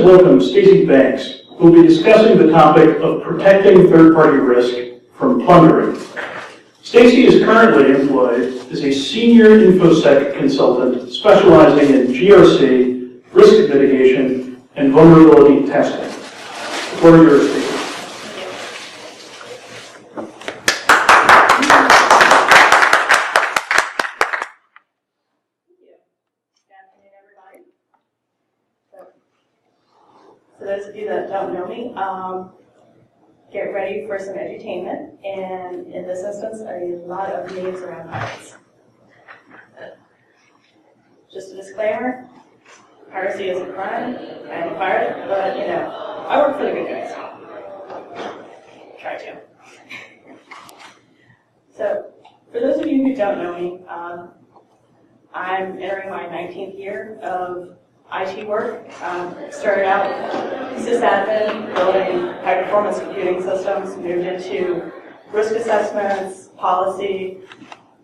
welcome Stacey Banks, who will be discussing the topic of protecting third-party risk from plundering. Stacey is currently employed as a senior InfoSec consultant specializing in GRC, risk mitigation, and vulnerability testing. The floor is yours, Stacey. For those of you that don't know me, get ready for some edutainment, and in this instance, a lot of names around pirates. Just a disclaimer, piracy is a crime. I am a pirate, but you know, I work for the good guys. Try to. So, for those of you who don't know me, I'm entering my 19th year of IT work. Started out sysadmin, building high-performance computing systems, moved into risk assessments, policy,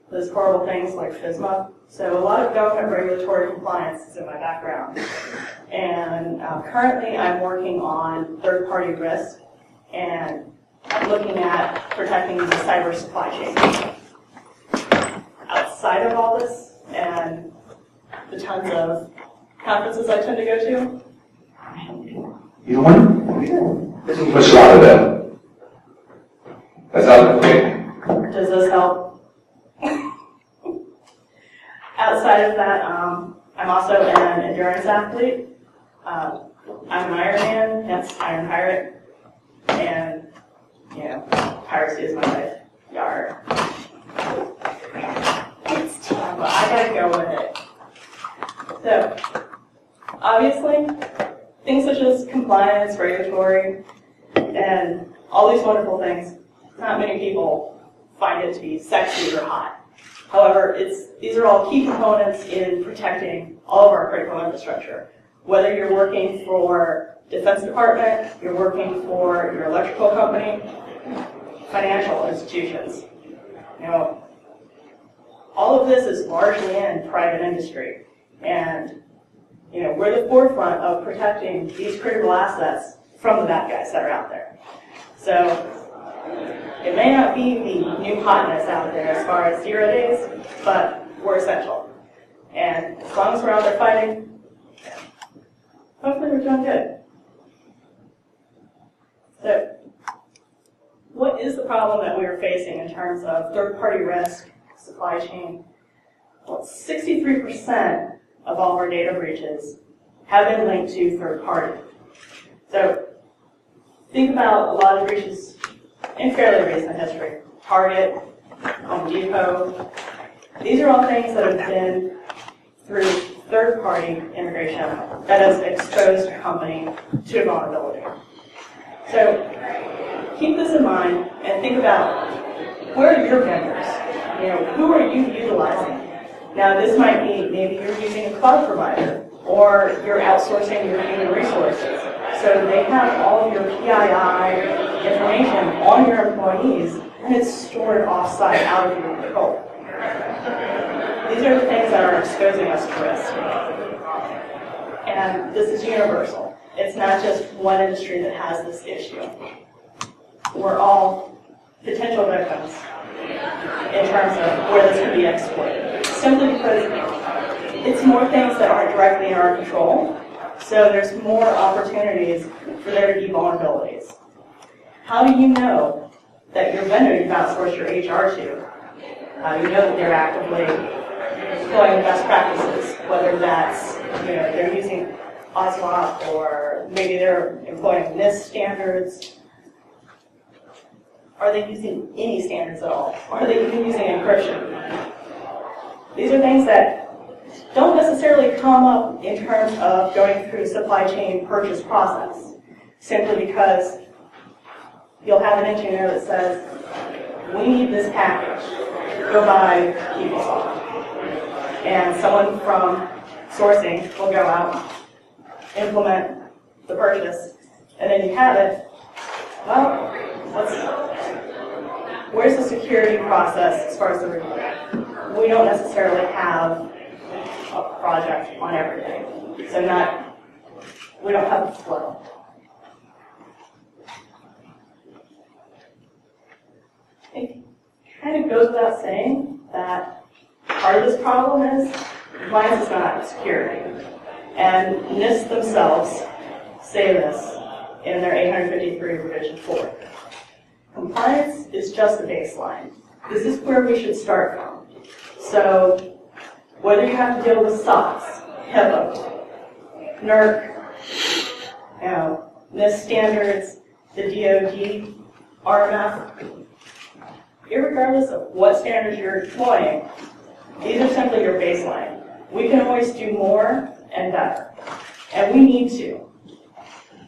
those horrible things like FISMA. So a lot of government regulatory compliance is in my background. And currently I'm working on third-party risk and looking at protecting the cyber supply chain. Outside of all this and the tons of conferences I tend to go to. You know what? There's a lot of them. That's not okay. Does this help? Outside of that, I'm also an endurance athlete. I'm an Ironman, hence Iron Pirate, and you know, piracy is my life. Yar. It's terrible. I gotta go with it. So, obviously, things such as compliance, regulatory, and all these wonderful things, not many people find it to be sexy or hot. However, these are all key components in protecting all of our critical infrastructure. Whether you're working for Defense Department, you're working for your electrical company, financial institutions. You know, all of this is largely in private industry. And you know, we're the forefront of protecting these critical assets from the bad guys that are out there. So it may not be the new hotness out there as far as 0 days, but we're essential. And as long as we're out there fighting, hopefully we're doing good. So what is the problem that we are facing in terms of third-party risk, supply chain? Well, 63% of all of our data breaches have been linked to third party. So think about a lot of breaches in fairly recent history. Target, Home Depot. These are all things that have been through third party integration that has exposed a company to a vulnerability. So keep this in mind and think about where are your vendors? You know, who are you utilizing? Now, this might be maybe you're using a cloud provider or you're outsourcing your human resources. So they have all of your PII information on your employees and it's stored offsite out of your control. These are the things that are exposing us to risk. And this is universal. It's not just one industry that has this issue. We're all potential victims in terms of where this could be exploited. Simply because it's more things that aren't directly in our control, so there's more opportunities for there to be vulnerabilities. How do you know that your vendor you've outsourced your HR to, how do you know that they're actively employing best practices, whether that's, you know, they're using OSWAP or maybe they're employing NIST standards? Are they using any standards at all? Are they even using encryption? These are things that don't necessarily come up in terms of going through supply chain purchase process, simply because you'll have an engineer that says, we need this package, go buy PeopleSoft. And someone from sourcing will go out, implement the purchase, and then you have it. Well, where's the security process as far as the review? We don't necessarily have a project on everything. So not we don't have the flow. It kind of goes without saying that part of this problem is compliance is not security. And NIST themselves say this in their 853 revision 4. Compliance is just the baseline. This is where we should start from. So whether you have to deal with SOX, HIPAA, NERC, NIST standards, the DoD, RMF, irregardless of what standards you're deploying, these are simply your baseline. We can always do more and better. And we need to.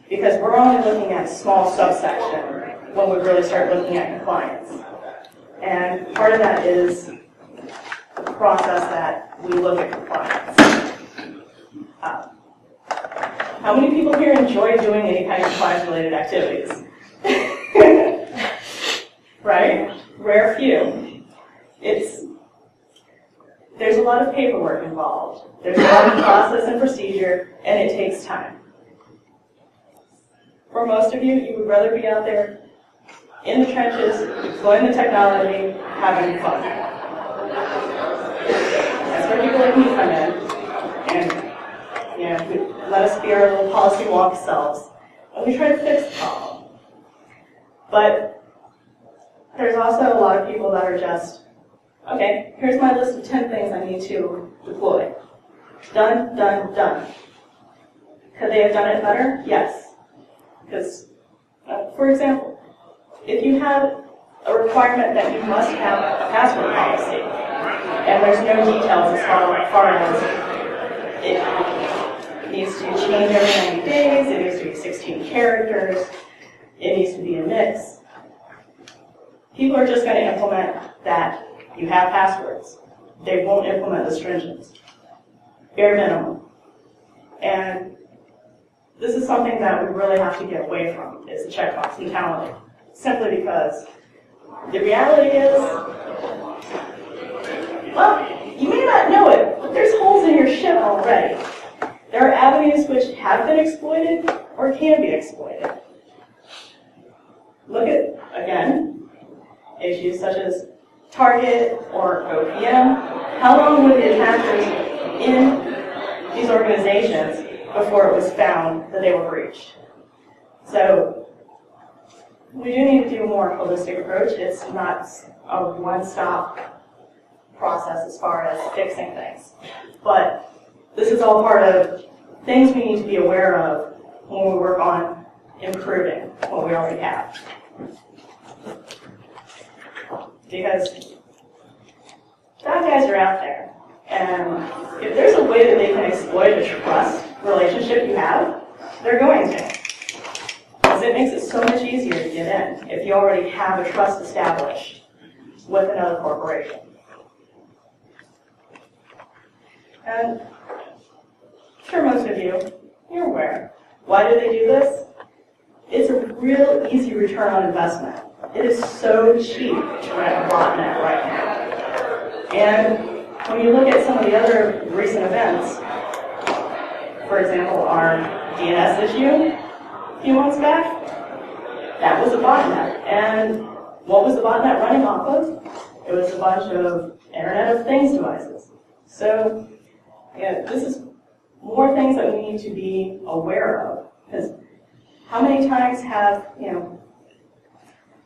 Because we're only looking at a small subsection when we really start looking at compliance. And part of that is the process that we look at compliance. How many people here enjoy doing any kind of compliance-related activities? Right? Rare few. There's a lot of paperwork involved. There's a lot of process and procedure, and it takes time. For most of you, you would rather be out there in the trenches, exploring the technology, having fun. That's where people like me come in, and we let us be our little policy walk selves, and we try to fix the problem. But there's also a lot of people that are just, okay, here's my list of 10 things I need to deploy. Done, done, done. Could they have done it better? Yes. Because, for example, if you have a requirement that you must have a password policy, and there's no details as far as it needs to change every 90 days, it needs to be 16 characters, it needs to be a mix, people are just going to implement that you have passwords. They won't implement the stringence. Bare minimum. And this is something that we really have to get away from, is the checkbox mentality. Simply because the reality is, well, you may not know it, but there's holes in your ship already. There are avenues which have been exploited or can be exploited. Look at, again, issues such as Target or OPM. How long were the attackers in these organizations before it was found that they were breached? So we do need to do a more holistic approach. It's not a one-stop process as far as fixing things. But this is all part of things we need to be aware of when we work on improving what we already have. Because bad guys are out there. And if there's a way that they can exploit a trust relationship you have, they're going to. Because it makes it so much easier to get in if you already have a trust established with another corporation. And I'm sure most of you, you're aware. Why do they do this? It's a real easy return on investment. It is so cheap to rent a botnet right now. And when you look at some of the other recent events, for example, our DNS issue a few months back, that was a botnet. And what was the botnet running off of? It was a bunch of Internet of Things devices. So, yeah, this is more things that we need to be aware of. Because how many times have,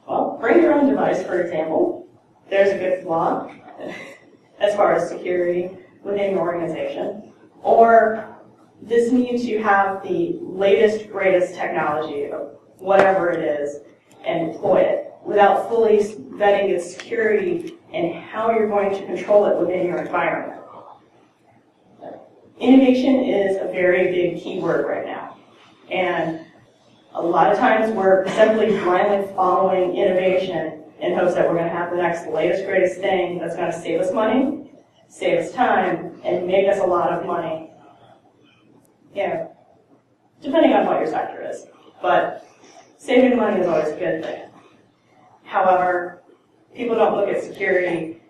well, bring your own device, for example. There's a good flaw as far as security within your organization. Or this need to have the latest, greatest technology, of whatever it is, and deploy it without fully vetting its security and how you're going to control it within your environment. Innovation is a very big keyword right now. And a lot of times we're simply blindly following innovation in hopes that we're going to have the next latest, greatest thing that's going to save us money, save us time, and make us a lot of money. Depending on what your sector is. But saving money is always a good thing. However, people don't look at security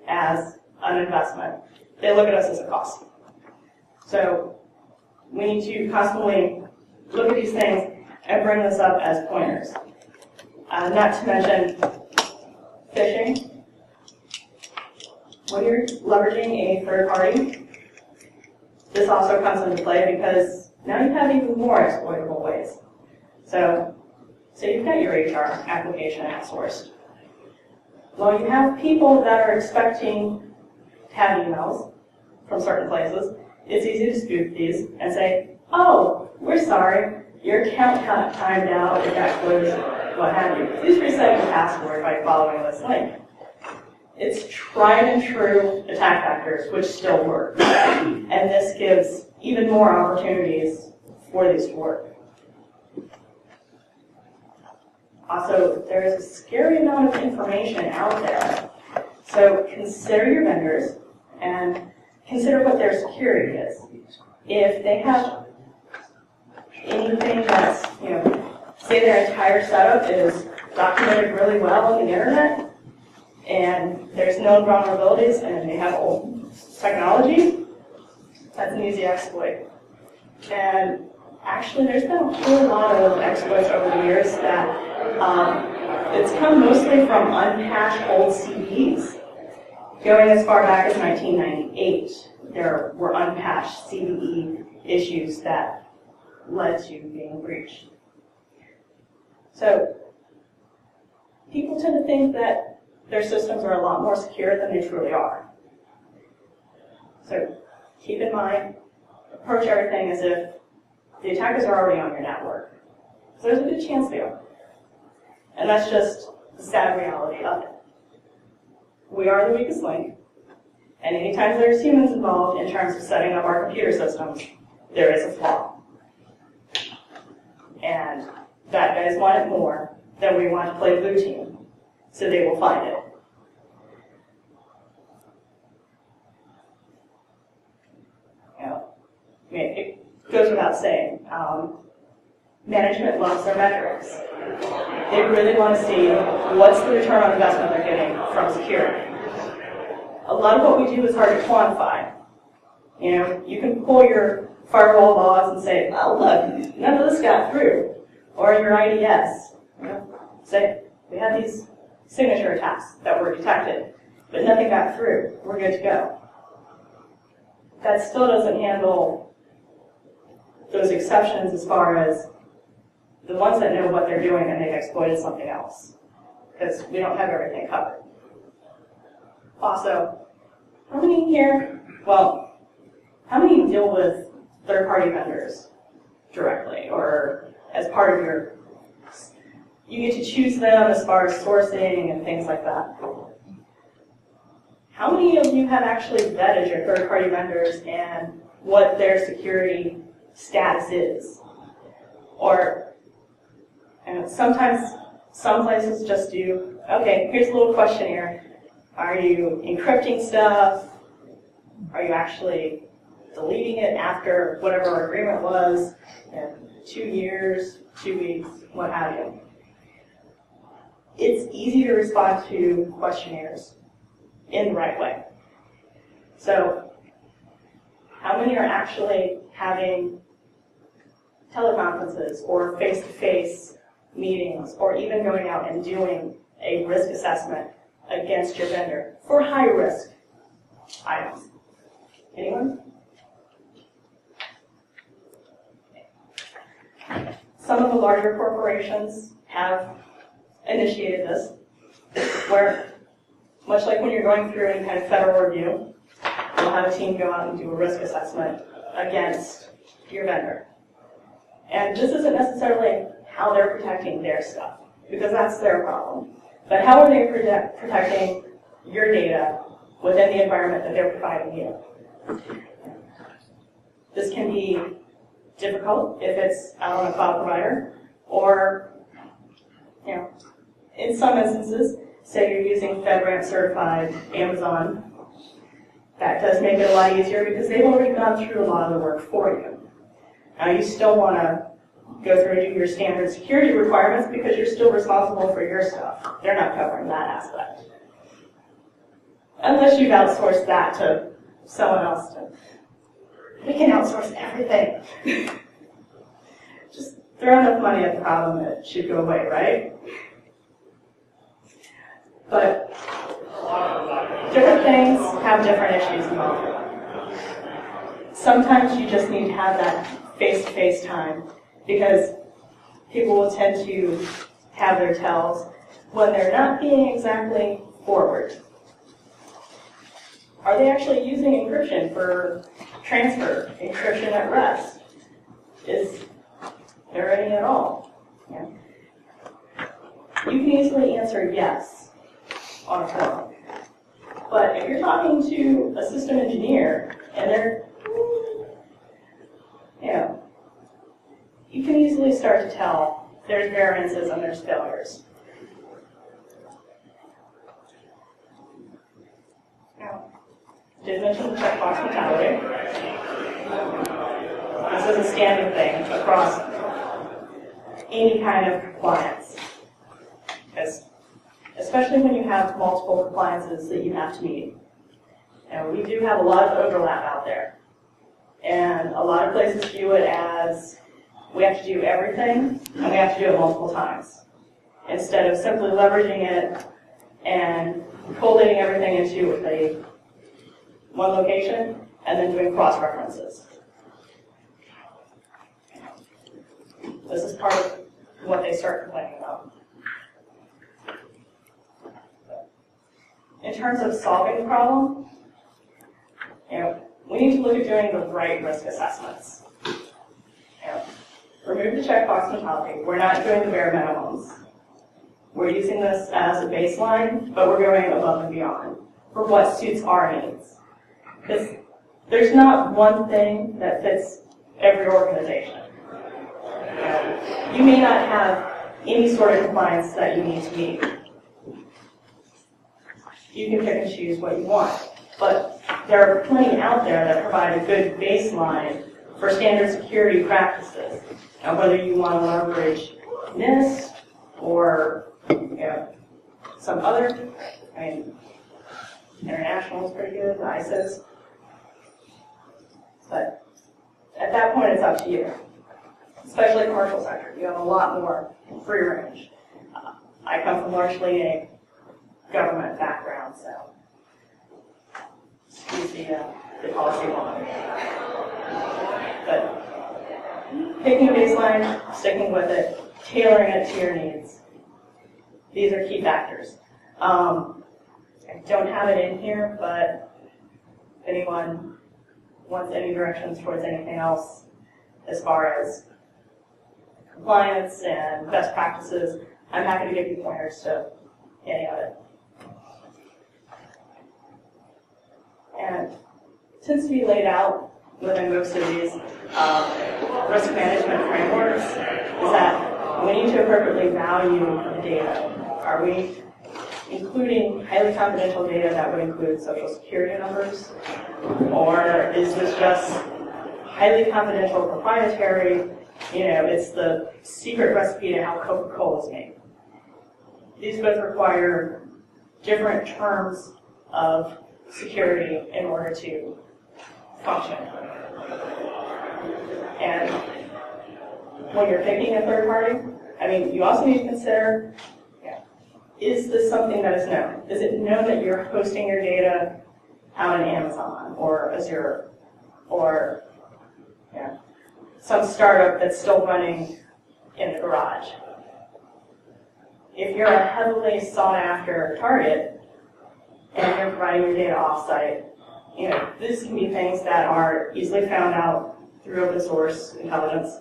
as an investment. They look at us as a cost. So we need to constantly look at these things and bring this up as pointers. Not to mention phishing. When you're leveraging a third party, this also comes into play because now you have even more exploitable ways. So you've got your HR application outsourced. Well, you have people that are expecting to have emails from certain places. It's easy to spoof these and say, oh, we're sorry, your account got timed out, it got closed, what have you. Please reset your password by following this link. It's tried and true attack vectors, which still work. And this gives even more opportunities for these to work. Also, there is a scary amount of information out there. So consider your vendors and consider what their security is. If they have anything that's, say their entire setup is documented really well on the internet, and there's known vulnerabilities, and they have old technology, that's an easy exploit. And actually, there's been a whole lot of exploits over the years that it's come mostly from unpatched old CVEs. Going as far back as 1998, there were unpatched CVE issues that led to being breached. So people tend to think that their systems are a lot more secure than they truly are. So keep in mind, approach everything as if the attackers are already on your network. So there's a good chance they are. And that's just the sad reality of it. We are the weakest link, and anytime there's humans involved in terms of setting up our computer systems, there is a flaw. And bad guys want it more than we want to play blue team, so they will find it. It goes without saying, management loves their metrics. They really want to see what's the return on investment they're getting from security. A lot of what we do is hard to quantify. You can pull your firewall logs and say, oh look, none of this got through. Or your IDS, say, we had these signature attacks that were detected, but nothing got through. We're good to go. That still doesn't handle those exceptions as far as the ones that know what they're doing and they've exploited something else, because we don't have everything covered. Also, how many deal with third-party vendors directly, or as part of you get to choose them as far as sourcing and things like that? How many of you have actually vetted your third-party vendors and what their security status is? Or, sometimes some places just do, okay, here's a little questionnaire. Are you encrypting stuff? Are you actually deleting it after whatever our agreement was? 2 years, 2 weeks, what have you. It's easy to respond to questionnaires in the right way. So, how many are actually having teleconferences or face-to-face meetings, or even going out and doing a risk assessment against your vendor for high-risk items? Anyone? Some of the larger corporations have initiated this, where, much like when you're going through any kind of federal review, you'll have a team go out and do a risk assessment against your vendor. And this isn't necessarily how they're protecting their stuff, because that's their problem. But how are they protecting your data within the environment that they're providing you? This can be difficult if it's out on a cloud provider, or, in some instances, say you're using FedRAMP certified Amazon, that does make it a lot easier because they've already gone through a lot of the work for you. Now you still want to go through and do your standard security requirements because you're still responsible for your stuff. They're not covering that aspect. Unless you've outsourced that to someone else. We can outsource everything. throw enough money at the problem, it should go away, right? But different things have different issues involved. Sometimes you just need to have that face-to-face time because people will tend to have their tells when they're not being exactly forward. Are they actually using encryption for transfer, encryption at rest? Is there any at all? Yeah. You can easily answer yes on a form. But if you're talking to a system engineer and they're, you can easily start to tell there's variances and there's failures. Now, did mention the checkbox mentality. This is a standard thing across any kind of compliance. Especially when you have multiple compliances that you have to meet. And we do have a lot of overlap out there. And a lot of places view it as we have to do everything and we have to do it multiple times. Instead of simply leveraging it and collating everything into one location and then doing cross-references. This is part of what they start complaining about. In terms of solving the problem, we need to look at doing the right risk assessments. Remove the checkbox mentality. We're not doing the bare minimums. We're using this as a baseline, but we're going above and beyond for what suits our needs. Because there's not one thing that fits every organization. You may not have any sort of compliance that you need to meet. You can pick and choose what you want. But there are plenty out there that provide a good baseline for standard security practices. Now, whether you want to leverage NIST or some other, international is pretty good, ISOs. But at that point, it's up to you. Especially commercial sector, you have a lot more free range. I come from largely a government background, so excuse the policy line. But picking a baseline, sticking with it, tailoring it to your needs. These are key factors. I don't have it in here, but if anyone wants any directions towards anything else as far as compliance and best practices, I'm happy to give you pointers to any of it. And it tends to be laid out within most of these risk management frameworks is that we need to appropriately value the data. Are we including highly confidential data that would include social security numbers? Or is this just highly confidential proprietary, it's the secret recipe to how Coca-Cola is made? These both require different terms of security in order to function. And when you're picking a third party, you also need to consider, is this something that is known? Is it known that you're hosting your data out in Amazon or Azure or some startup that's still running in the garage? If you're a heavily sought after target and you're providing your data offsite, this can be things that are easily found out through open source intelligence,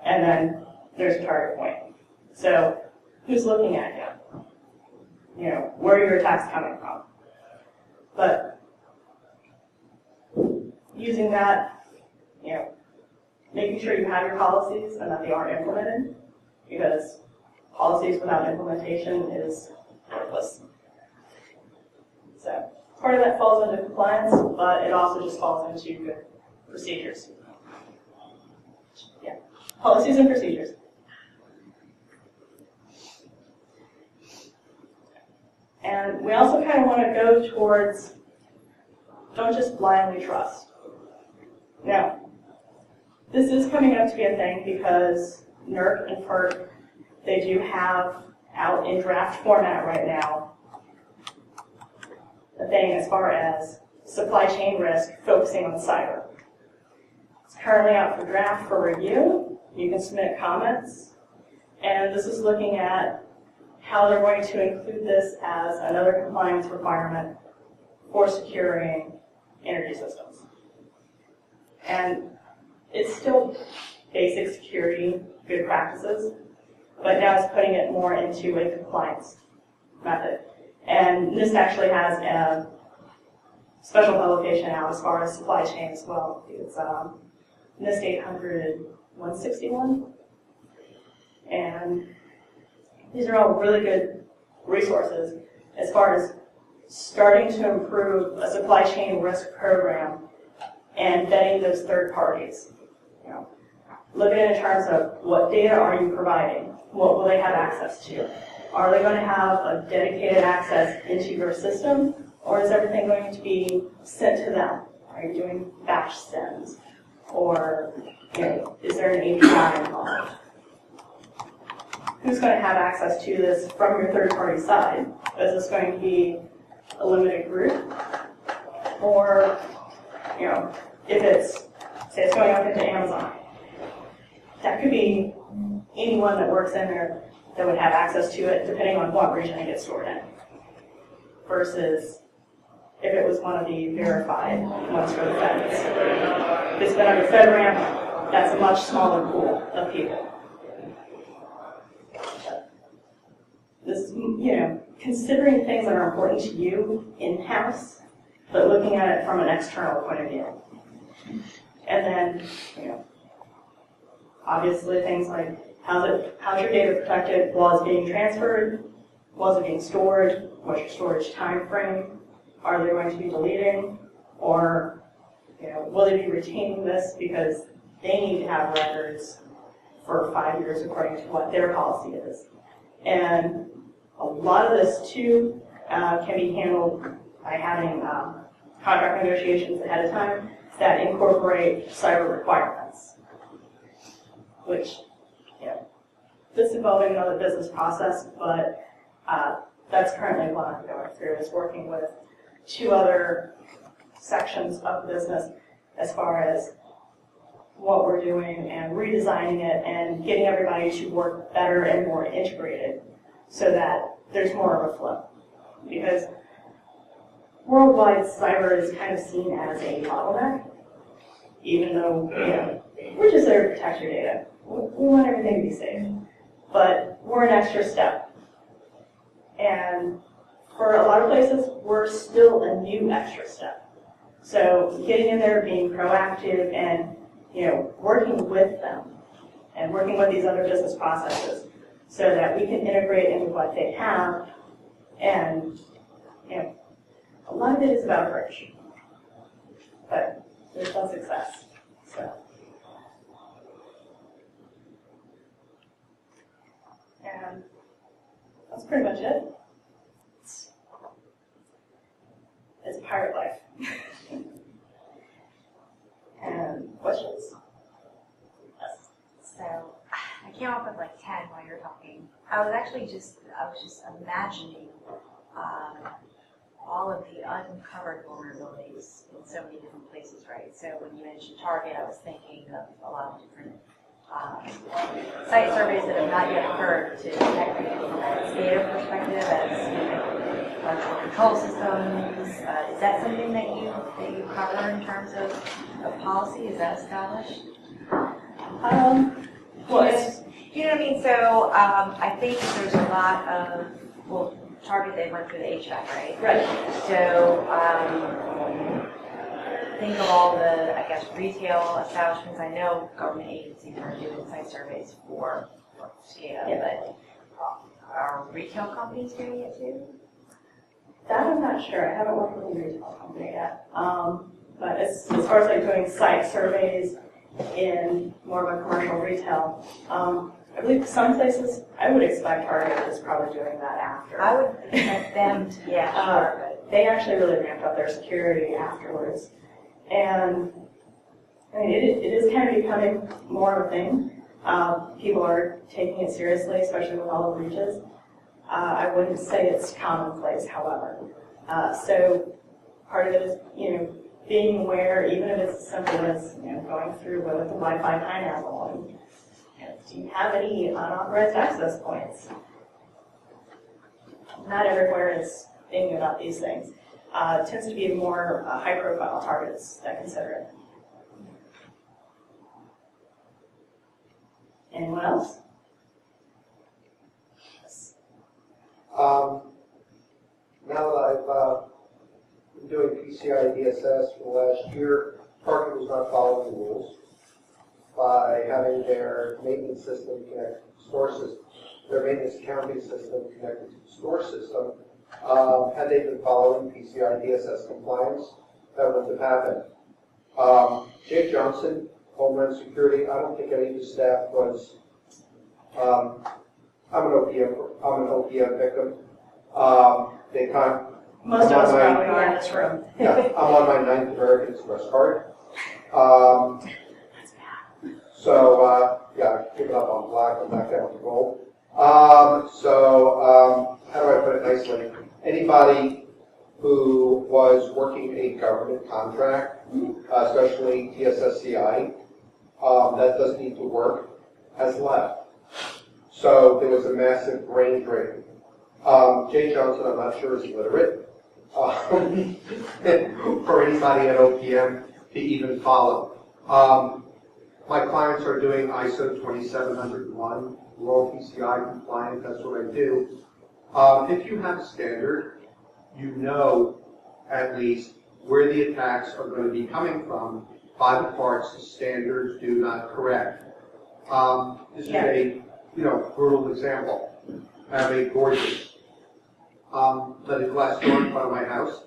and then there's a target point. So who's looking at you? Where are your attacks coming from? But using that, making sure you have your policies and that they are implemented, because policies without implementation is worthless. So part of that falls into compliance, but it also just falls into good procedures. Policies and procedures. And we also kind of want to go towards, don't just blindly trust. Now, this is coming up to be a thing because NERC and FERC, they do have out in draft format right now a thing as far as supply chain risk focusing on cyber. It's currently out for draft for review. You can submit comments. And this is looking at how they're going to include this as another compliance requirement for securing energy systems. And it's still basic security, good practices, but now it's putting it more into a compliance method. And NIST actually has a special publication out as far as supply chain as well. It's NIST 800-161. And these are all really good resources as far as starting to improve a supply chain risk program and vetting those third parties. You know, look at it in terms of what data are you providing? What will they have access to? Are they going to have a dedicated access into your system, or is everything going to be sent to them? Are you doing batch sends? Or is there an API involved? Who's going to have access to this from your third-party side? Is this going to be a limited group? Or, if it's, say it's going up into Amazon, that could be anyone that works in there that would have access to it, depending on what region it gets stored in. Versus if it was one of the verified ones for the feds. If it's been under FedRAMP, that's a much smaller pool of people. This, considering things that are important to you in-house, but looking at it from an external point of view. And then, obviously things like how's your data protected while it's being transferred, while it's being stored, what's your storage time frame, are they going to be deleting, or will they be retaining this because they need to have records for 5 years according to what their policy is. And a lot of this too can be handled by having contract negotiations ahead of time that incorporate cyber requirements, which, this involving another business process, but that's currently what I'm going through, is working with 2 other sections of the business as far as what we're doing and redesigning it and getting everybody to work better and more integrated so that there's more of a flow. Because worldwide cyber is kind of seen as a bottleneck, even though we're just there to protect your data. We want everything to be safe. But we're an extra step. And for a lot of places, we're still a new extra step. So getting in there, being proactive, and working with them and working with these other business processes so that we can integrate into what they have. And a lot of it is about approach, but there's some success. So. And that's pretty much it. It's pirate life. And questions? Yes. So I came up with like 10 while you were talking. I was just imagining all of the uncovered vulnerabilities in so many different places, right? So when you mentioned Target, I was thinking of a lot of different site surveys that have not yet occurred to detect it from a SCADA perspective as electrical control systems. Is that something that you cover in terms of policy? Is that established? Well, it's, you know what I mean? So I think there's a lot of, Target, they run through the HVAC, right? right. So think of all the, retail establishments. I know government agencies are doing site surveys for SCADA, but are retail companies doing it too? That I'm not sure. I haven't worked with a retail company yet. But as far as doing site surveys in more of a commercial retail, I believe some places, I would expect Target is probably doing that after. I would expect them to, sure. But they actually really ramped up their security afterwards. And it is kind of becoming more of a thing. People are taking it seriously, especially with all the breaches. I wouldn't say it's commonplace, however. So part of it is, being aware, even if it's simple as, going through with the Wi-Fi pineapple. And, do you have any unauthorized access points? Not everywhere is thinking about these things. It tends to be more high-profile targets that consider it. Anyone else? Yes. Now that I've been doing PCI DSS for the last year, Target was not following the rules by having their maintenance system connected to the store system, their maintenance accounting system connected to the store system. Had they been following PCI DSS compliance, that wouldn't have happened. Jake Johnson, Homeland Security, I don't think any of his staff was, I'm an OPM victim. They kind Most of us probably are in this room. yeah, I'm on my 9th American Express card. So, yeah, give it up on black and back down to gold. How do I put it nicely? Anybody who was working a government contract, especially TSSCI, that doesn't need to work, has left. So there was a massive brain drain. Jay Johnson, I'm not sure, is illiterate for anybody at OPM to even follow. My clients are doing ISO 27001, World PCI compliant, that's what I do. If you have a standard, you know at least where the attacks are going to be coming from by the parts the standards do not correct. This is a brutal example. I have a gorgeous leaded glass door in front of my house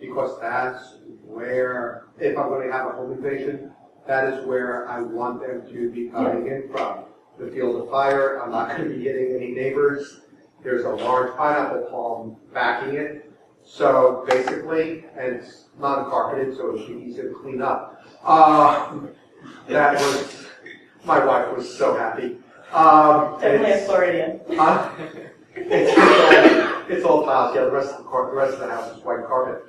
because that's where, if I'm going to have a home invasion, that is where I want them to be coming in from. The field of fire, I'm not going to be hitting any neighbors. There's a large pineapple palm backing it. So basically, and it's non-carpeted, so it should be easy to clean up. That was, my wife was so happy. Definitely a Floridian. It's all tiles. Yeah, the rest of the house is white carpet.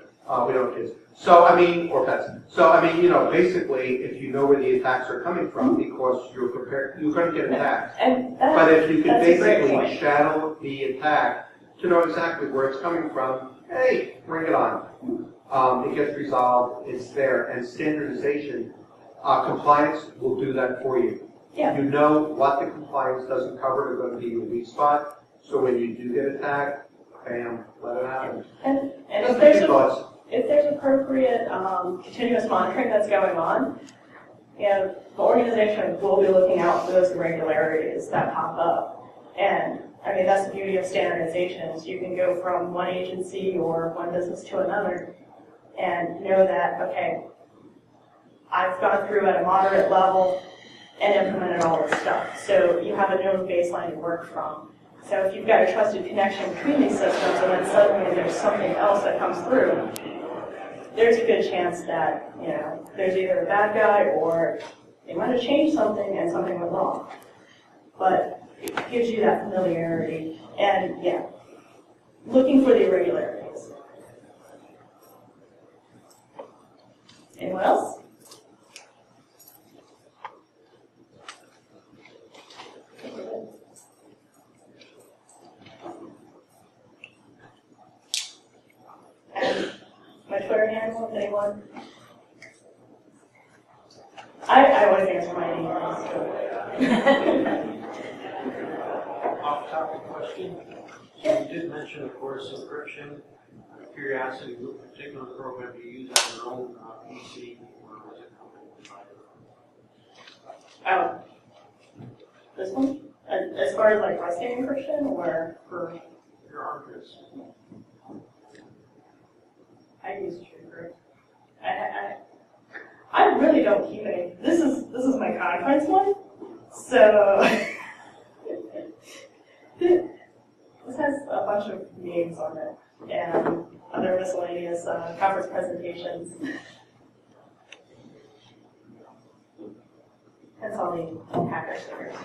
We don't have kids. So I mean, or pets. So I mean, basically, if you know where the attacks are coming from, because you're prepared, you're going to get attacked. But if you can basically shadow the attack to know exactly where it's coming from, hey, bring it on. It gets resolved. It's there, and standardization, compliance will do that for you. Yeah. You know what the compliance doesn't cover is going to be your weak spot. So when you do get attacked, bam, let it happen. And if there's appropriate continuous monitoring that's going on, the organization will be looking out for those irregularities that pop up. And I mean, that's the beauty of standardization, is you can go from one agency or one business to another and know that, okay, I've gone through at a moderate level and implemented all this stuff. So you have a known baseline to work from. So if you've got a trusted connection between these systems and then suddenly there's something else that comes through, there's a good chance that, there's either a bad guy or they might have changed something and something went wrong. But it gives you that familiarity and, looking for the irregularities. Anyone else? My Twitter handle, if anyone? I always answer my emails. Off-topic question. Sure. You did mention, of course, encryption. Curiosity, what particular program do you use on your own PC, or was it company provided? Oh, this one? As far as like resting encryption, or for Your hard disks. I use TrueCrypt. I really don't keep any. This is my conference one, so this has a bunch of names on it and other miscellaneous conference presentations. And That's all the hacker servers.